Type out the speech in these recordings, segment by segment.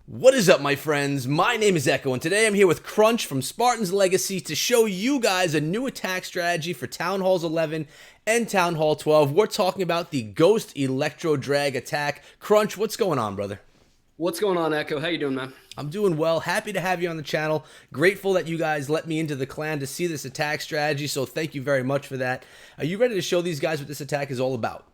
What is up, my friends? My name is Echo, and today I'm here with Crunch from Spartains Legacy to show you guys a new attack strategy for Town Halls 11 and Town Hall 12. We're talking about the Ghost Electro Drag attack. Crunch, what's going on, brother? What's going on, Echo? How you doing, man? I'm doing well. Happy to have you on the channel. Grateful that you guys let me into the clan to see this attack strategy, so thank you very much for that. Are you ready to show these guys what this attack is all about?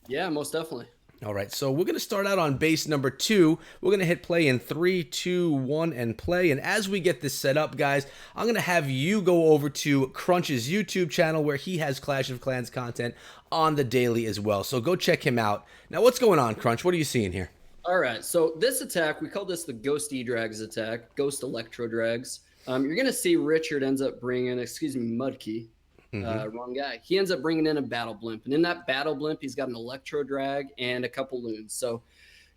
Yeah, most definitely. All right, so we're going to start out on base number 2. We're going to hit play in 3, 2, 1, and play. And as we get this set up, guys, I'm going to have you go over to Crunch's YouTube channel where he has Clash of Clans content on the daily as well. So go check him out. Now, what's going on, Crunch? What are you seeing here? All right, so this attack, we call this the Ghost E-Drags attack, Ghost Electro Drags. You're going to see Richard ends up bringing, Mudkey. Wrong guy. He ends up bringing in a battle blimp, and in that battle blimp, he's got an electro drag and a couple loons. So,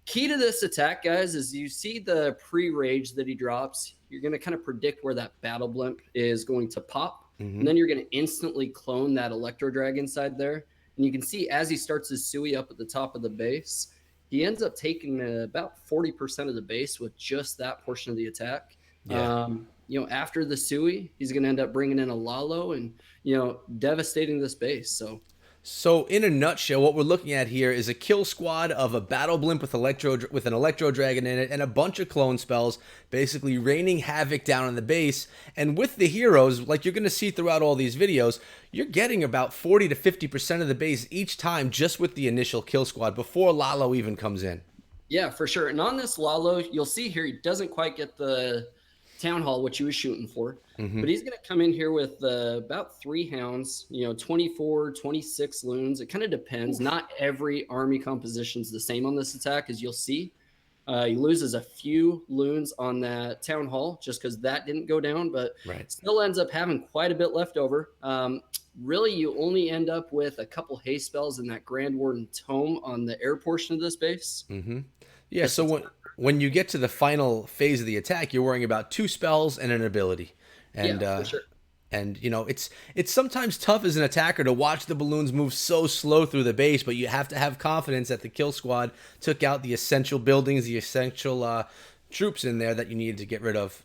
key to this attack, guys, is you see the pre-rage that he drops. You're going to kind of predict where that battle blimp is going to pop, and then you're going to instantly clone that electro drag inside there. And you can see as he starts his Sui up at the top of the base, he ends up taking about 40% of the base with just that portion of the attack. Yeah. After the Sui, he's going to end up bringing in a Lalo and, devastating this base. So in a nutshell, what we're looking at here is a kill squad of a battle blimp with an electro dragon in it and a bunch of clone spells, basically raining havoc down on the base. And with the heroes, like you're going to see throughout all these videos, you're getting about 40 to 50% of the base each time just with the initial kill squad before Lalo even comes in. Yeah, for sure. And on this Lalo, you'll see here he doesn't quite get the Town Hall, what he was shooting for. But he's going to come in here with about 3 hounds, 24, 26 loons. It kind of depends. Not every army composition is the same on this attack, as you'll see. He loses a few loons on that Town Hall just because that didn't go down, but still ends up having quite a bit left over. Really, you only end up with a couple haste spells in that Grand Warden Tome on the air portion of this base. Yeah, so when you get to the final phase of the attack, you're worrying about 2 spells and an ability. And yeah, for sure. And it's sometimes tough as an attacker to watch the balloons move so slow through the base, but you have to have confidence that the kill squad took out the essential buildings, the essential troops in there that you needed to get rid of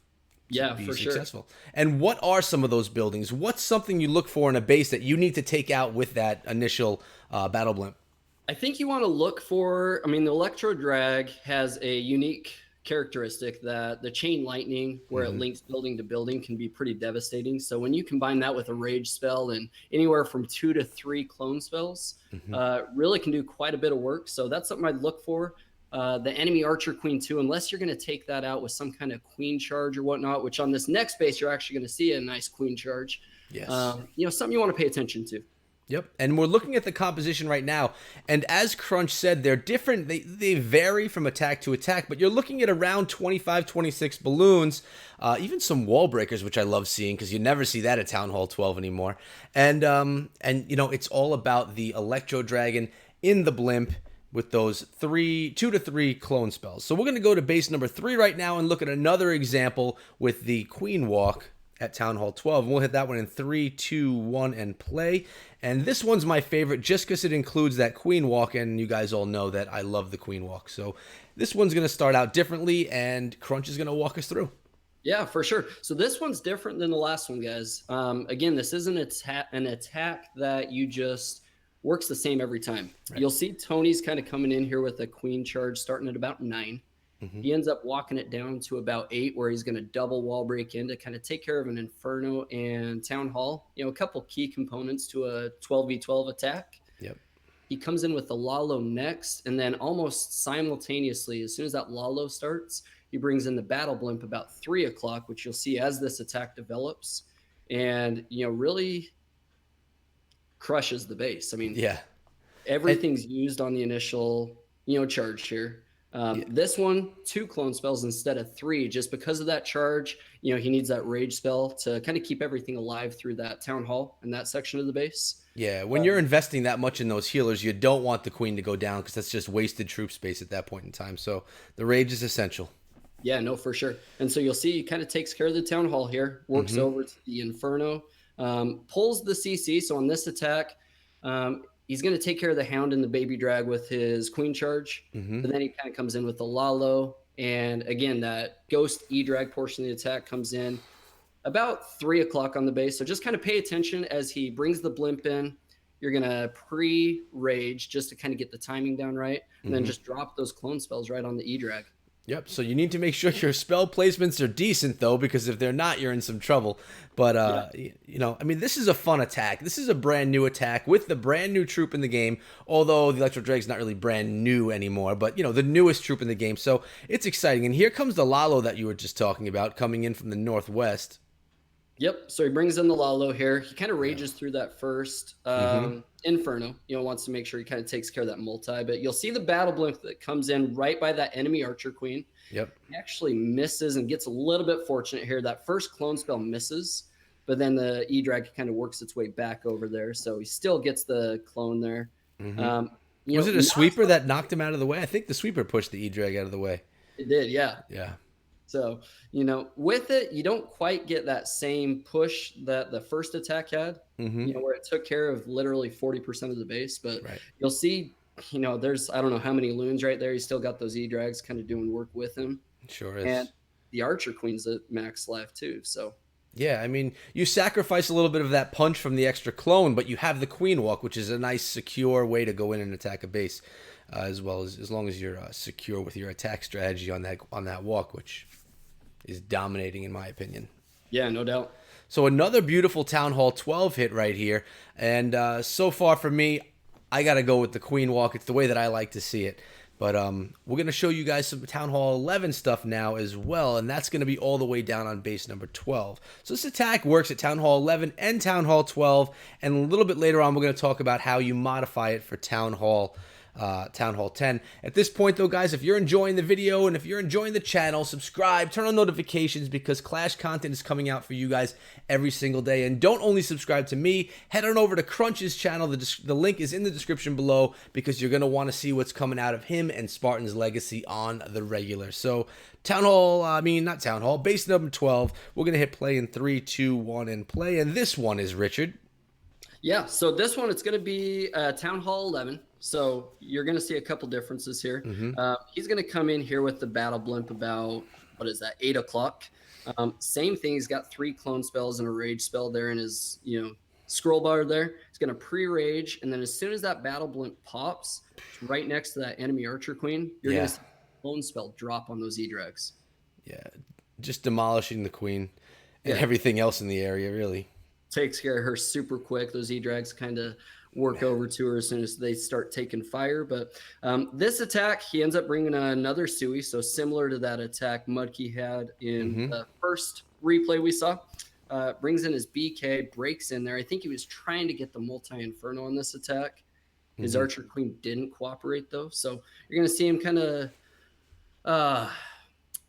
to be successful. Sure. And what are some of those buildings? What's something you look for in a base that you need to take out with that initial battle blimp? I think you want to look for, the Electro Drag has a unique characteristic that the chain lightning, where it links building to building, can be pretty devastating. So when you combine that with a rage spell and anywhere from 2 to 3 clone spells, really can do quite a bit of work. So that's something I'd look for. The enemy Archer Queen too, unless you're going to take that out with some kind of queen charge or whatnot, which on this next base, you're actually going to see a nice queen charge. Yes. Something you want to pay attention to. Yep, and we're looking at the composition right now, and as Crunch said, they're different. They vary from attack to attack, but you're looking at around 25, 26 balloons, even some wall breakers, which I love seeing because you never see that at Town Hall 12 anymore. And it's all about the Electro Dragon in the blimp with those 2 to 3 clone spells. So we're going to go to base number 3 right now and look at another example with the Queen Walk at Town Hall 12. And we'll hit that one in 3, 2, 1, and play. And this one's my favorite just because it includes that Queen Walk, and you guys all know that I love the Queen Walk. So this one's going to start out differently, and Crunch is going to walk us through. Yeah, for sure. So this one's different than the last one, guys. Again, this isn't an attack that you just works the same every time. Right. You'll see Tony's kind of coming in here with a Queen charge starting at about 9. He ends up walking it down to about 8, where he's going to double wall break in to kind of take care of an Inferno and Town Hall. A couple key components to a 12v12 attack. Yep. He comes in with the Lalo next, and then almost simultaneously, as soon as that Lalo starts, he brings in the Battle Blimp about 3 o'clock, which you'll see as this attack develops, and really crushes the base. Yeah, everything's used on the initial charge here. This one, 2 clone spells instead of 3, just because of that charge. He needs that rage spell to kind of keep everything alive through that Town Hall and that section of the base. Yeah, when you're investing that much in those healers, you don't want the Queen to go down because that's just wasted troop space at that point in time. So the rage is essential. Yeah, no, for sure. And so you'll see he kind of takes care of the Town Hall here, works over to the Inferno, pulls the CC. So on this attack, he's going to take care of the Hound and the Baby Drag with his Queen charge. But then he kind of comes in with the Lalo, And again, that Ghost E-Drag portion of the attack comes in about 3 o'clock on the base. So just kind of pay attention as he brings the blimp in. You're going to pre-rage just to kind of get the timing down right. And then just drop those clone spells right on the E-Drag. Yep. So you need to make sure your spell placements are decent, though, because if they're not, you're in some trouble. But you know, I mean, this is a fun attack. This is a brand new attack with the brand new troop in the game. Although the Electro Drag's not really brand new anymore, but you know, the newest troop in the game. So it's exciting. And here comes the Lalo that you were just talking about, coming in from the northwest. Yep. So he brings in the Lalo here. He kind of rages through that first Inferno. You know, wants to make sure he kind of takes care of that multi. But you'll see the battle blimp that comes in right by that enemy Archer Queen. Yep. He actually misses and gets a little bit fortunate here. That first clone spell misses, but then the E-Drag kind of works its way back over there. So he still gets the clone there. Was it a sweeper that knocked him out of the way? I think the sweeper pushed the E-Drag out of the way. It did, yeah. Yeah. So, you know, with it, you don't quite get that same push that the first attack had, you know, where it took care of literally 40% of the base. But you'll see, you know, there's, I don't know how many loons right there. He's still got those E-Drags kind of doing work with him. Sure is. And the Archer Queen's at max life too. So, yeah, I mean, you sacrifice a little bit of that punch from the extra clone, but you have the Queen Walk, which is a nice, secure way to go in and attack a base, as well as long as you're secure with your attack strategy on that walk, which is dominating in my opinion. Yeah, no doubt. So another beautiful Town Hall 12 hit right here, and so far for me, I got to go with the Queen Walk. It's the way that I like to see it. But we're going to show you guys some Town Hall 11 stuff now as well, and that's going to be all the way down on base number 12. So this attack works at Town Hall 11 and Town Hall 12, and a little bit later on we're going to talk about how you modify it for Town Hall 10. At this point though, guys, if you're enjoying the video and if you're enjoying the channel, subscribe, turn on notifications, because Clash content is coming out for you guys every single day. And don't only subscribe to me, head on over to Crunch's channel. The link is in the description below, because you're going to want to see what's coming out of him and Spartains Legacy on the regular. So not Town Hall, base number 12. We're going to hit play in 3, 2, 1 and play. And this one is Richard. Yeah, so this one, it's going to be Town Hall 11. So you're going to see a couple differences here. He's going to come in here with the battle blimp about, 8 o'clock. Same thing. He's got 3 clone spells and a rage spell there in his, scroll bar there. He's going to pre-rage. And then as soon as that battle blimp pops, right next to that enemy Archer Queen, you're going to see a clone spell drop on those E-Drags. Yeah, just demolishing the Queen and everything else in the area, really. Takes care of her super quick. Those E-Drags kind of work over to her as soon as they start taking fire. But this attack, he ends up bringing another Sui, so similar to that attack Mudkey had in the first replay we saw. Brings in his BK, breaks in there. I think he was trying to get the multi-inferno on this attack. His Archer Queen didn't cooperate, though. So you're going to see him kind of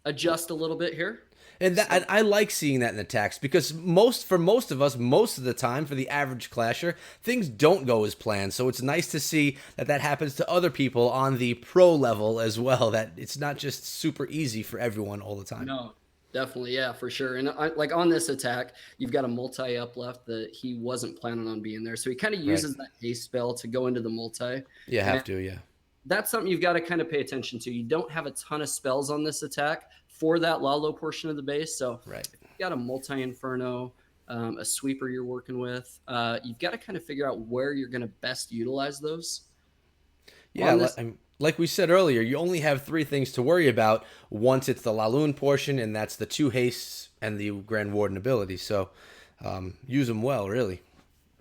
adjust a little bit here. And I like seeing that in attacks, because for most of us, most of the time, for the average clasher, things don't go as planned. So it's nice to see that happens to other people on the pro level as well, that it's not just super easy for everyone all the time. No, definitely. Yeah, for sure. And like on this attack, you've got a multi up left that he wasn't planning on being there. So he kind of uses that haste spell to go into the multi. Yeah, That's something you've got to kind of pay attention to. You don't have a ton of spells on this attack for that Lalo portion of the base. So you've got a multi-inferno, a sweeper you're working with. You've got to kind of figure out where you're going to best utilize those. Yeah, like we said earlier, you only have 3 things to worry about once it's the Laloon portion, and that's the 2 hastes and the Grand Warden ability. So use them well, really.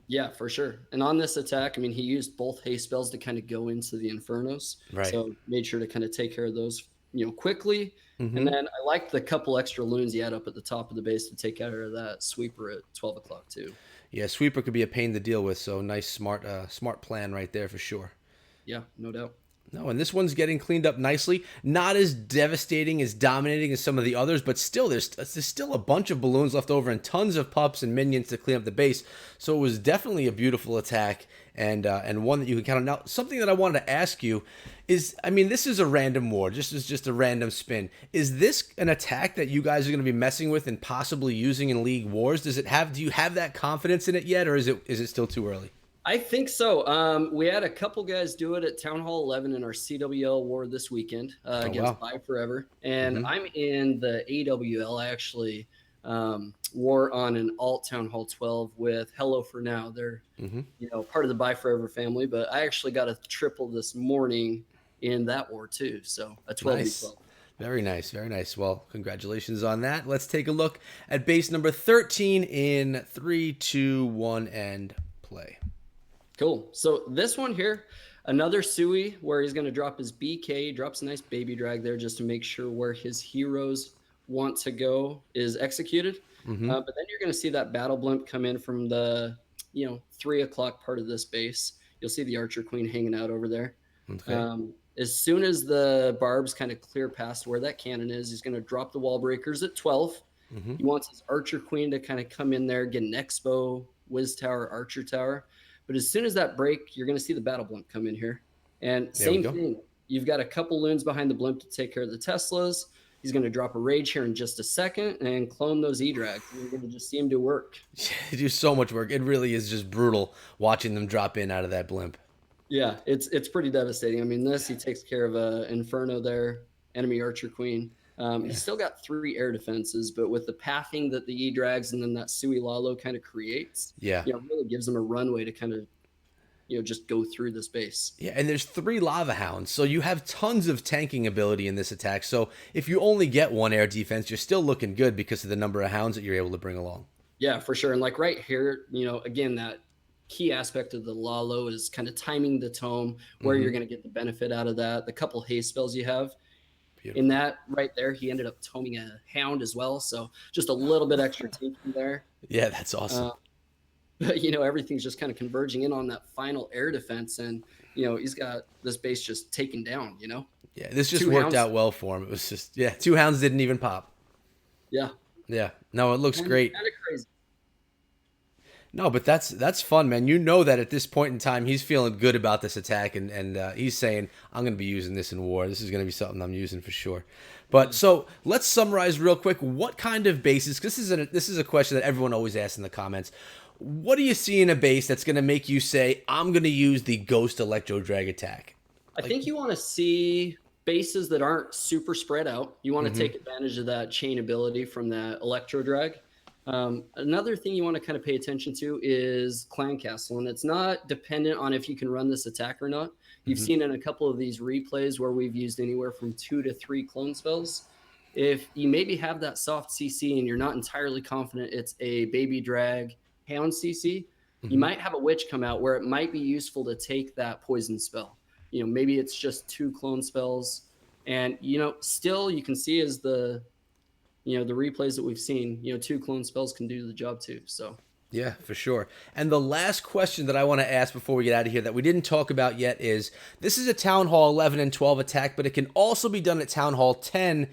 Yeah, for sure. And on this attack, I mean, he used both haste spells to kind of go into the Infernos. So made sure to kind of take care of those, quickly. And then I liked the couple extra loons he had up at the top of the base to take care of that sweeper at 12 o'clock too. Yeah, sweeper could be a pain to deal with. So nice, smart plan right there for sure. Yeah, no doubt. No, and this one's getting cleaned up nicely. Not as devastating, as dominating as some of the others, but still, there's still a bunch of balloons left over and tons of pups and minions to clean up the base. So it was definitely a beautiful attack, and one that you can count on. Now, something that I wanted to ask you is, I mean, this is a random war, just a random spin. Is this an attack that you guys are going to be messing with and possibly using in League Wars? Do you have that confidence in it yet, or is it still too early? I think so. We had a couple guys do it at Town Hall 11 in our CWL war this weekend Oh, against wow. Buy Forever, and Mm-hmm. I'm in the AWL. I actually wore on an alt Town Hall 12 with Hello for Now. They're Mm-hmm. part of the Buy Forever family, but I actually got a triple this morning in that war too. So a 12v12. Nice. Very nice. Very nice. Well, congratulations on that. Let's take a look at base number 13 in 3, 2, 1, and play. Cool. So this one here, another Sui where he's going to drop his BK, drops a nice baby drag there just to make sure where his heroes want to go is executed. Mm-hmm. But then you're going to see that battle blimp come in from the 3 o'clock part of this base. You'll see the Archer Queen hanging out over there. Okay. As soon as the barbs kind of clear past where that cannon is, he's going to drop the wall breakers at 12. Mm-hmm. He wants his Archer Queen to kind of come in there, get an Expo, Wiz Tower, Archer Tower. But as soon as that break, you're going to see the battle blimp come in here. And There we same go. thing. You've got a couple loons behind the blimp to take care of the Teslas. He's going to drop a rage here in just a second and clone those E-Drags. You're going to just see him do work. They do so much work. It really is just brutal watching them drop in out of that blimp. Yeah, it's pretty devastating. I mean, he takes care of a Inferno there, enemy Archer Queen. He's still got 3 air defenses, but with the pathing that the E-Drags and then that Sui Lalo kind of creates, Yeah. really gives them a runway to kind of, just go through the space. Yeah, and there's 3 lava hounds, so you have tons of tanking ability in this attack. So if you only get 1 air defense, you're still looking good because of the number of hounds that you're able to bring along. Yeah, for sure. And like right here, again, that key aspect of the Lalo is kind of timing the tome where you're going to get the benefit out of that. The couple haste spells you have. Beautiful. In that right there, he ended up toming a hound as well. So just a little bit extra tanking there. Yeah, that's awesome. But, everything's just kind of converging in on that final air defense. And, he's got this base just taken down, Yeah, this just 2 worked hounds. out well for him. It was just, 2 hounds didn't even pop. Yeah. Yeah, no, it looks great. Kind of crazy. No, but that's fun, man. You know that at this point in time, he's feeling good about this attack, and he's saying, I'm going to be using this in war. This is going to be something I'm using for sure. But so let's summarize real quick. What kind of bases? Because this is a question that everyone always asks in the comments. What do you see in a base that's going to make you say, I'm going to use the Ghost Electro Drag attack? I think you want to see bases that aren't super spread out. You want to take advantage of that chain ability from that Electro Drag. Another thing you want to kind of pay attention to is Clan Castle, and it's not dependent on if you can run this attack or not. You've seen in a couple of these replays where we've used anywhere from 2 to 3 clone spells. If you maybe have that soft CC and you're not entirely confident it's a baby drag hound CC, you might have a witch come out where it might be useful to take that poison spell. Maybe it's just 2 clone spells, and still you can see as the replays that we've seen, 2 clone spells can do the job too. So Yeah, for sure. And the last question that I want to ask before we get out of here that we didn't talk about yet is, this is a Town Hall 11 and 12 attack, but it can also be done at Town Hall 10,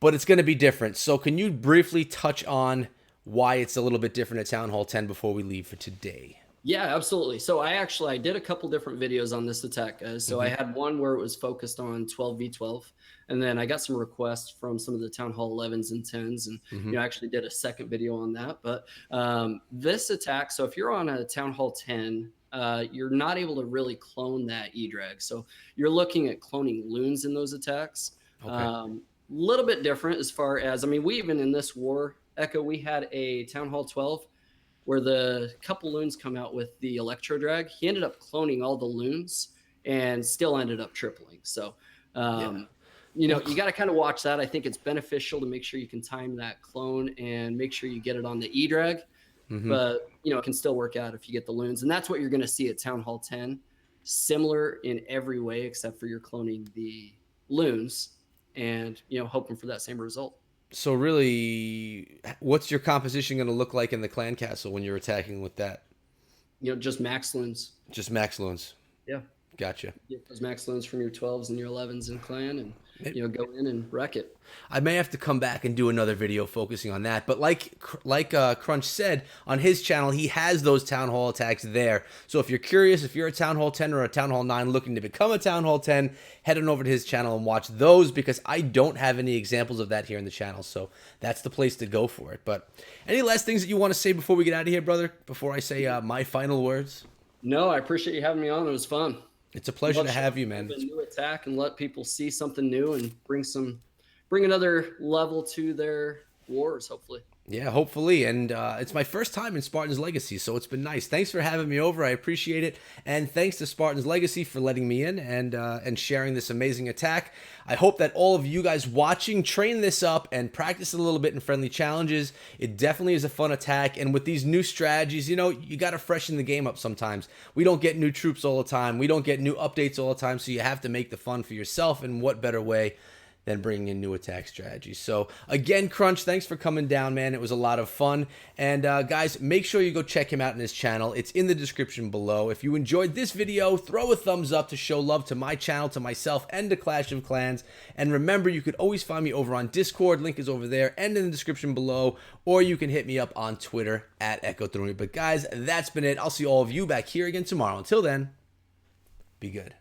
but it's going to be different. So can you briefly touch on why it's a little bit different at Town Hall 10 before we leave for today? yeah, absolutely. So I did a couple different videos on this attack, guys. So I had one where it was focused on 12v12, and then I got some requests from some of the Town Hall 11s and 10s, and I actually did a second video on that. But this attack, so if you're on a Town Hall 10, you're not able to really clone that E-Drag. So you're looking at cloning loons in those attacks. Okay. Little bit different as far as, we even in this war, Echo, we had a Town Hall 12 where the couple loons come out with the Electro Drag. He ended up cloning all the loons and still ended up tripling. So, you got to kind of watch that. I think it's beneficial to make sure you can time that clone and make sure you get it on the E-Drag. But, it can still work out if you get the loons. And that's what you're going to see at Town Hall 10. Similar in every way, except for you're cloning the loons and, hoping for that same result. So really, what's your composition going to look like in the clan castle when you're attacking with that? Just max loons. Just max loons. Yeah. Gotcha. Get those max loons from your 12s and your 11s in clan and, go in and wreck it. I may have to come back and do another video focusing on that. But like Crunch said, on his channel, he has those Town Hall attacks there. So if you're curious, if you're a Town Hall 10 or a Town Hall 9 looking to become a Town Hall 10, head on over to his channel and watch those, because I don't have any examples of that here in the channel. So that's the place to go for it. But any last things that you want to say before we get out of here, brother? Before I say my final words? No, I appreciate you having me on. It was fun. It's a pleasure Love to showing have you, man. people a new attack and let people see something new and bring another level to their wars, hopefully. Yeah, hopefully. And it's my first time in Spartans Legacy, so it's been nice. Thanks for having me over. I appreciate it. And thanks to Spartans Legacy for letting me in and sharing this amazing attack. I hope that all of you guys watching train this up and practice a little bit in friendly challenges. It definitely is a fun attack. And with these new strategies, you know, you got to freshen the game up sometimes. We don't get new troops all the time. We don't get new updates all the time. So you have to make the fun for yourself. And what better way than bringing in new attack strategies. So again, Crunch, thanks for coming down, man. It was a lot of fun. And guys, make sure you go check him out in his channel. It's in the description below. If you enjoyed this video, throw a thumbs up to show love to my channel, to myself, and to Clash of Clans. And remember, you could always find me over on Discord. Link is over there and in the description below. Or you can hit me up on Twitter at EchoThrone. But guys, that's been it. I'll see all of you back here again tomorrow. Until then, be good.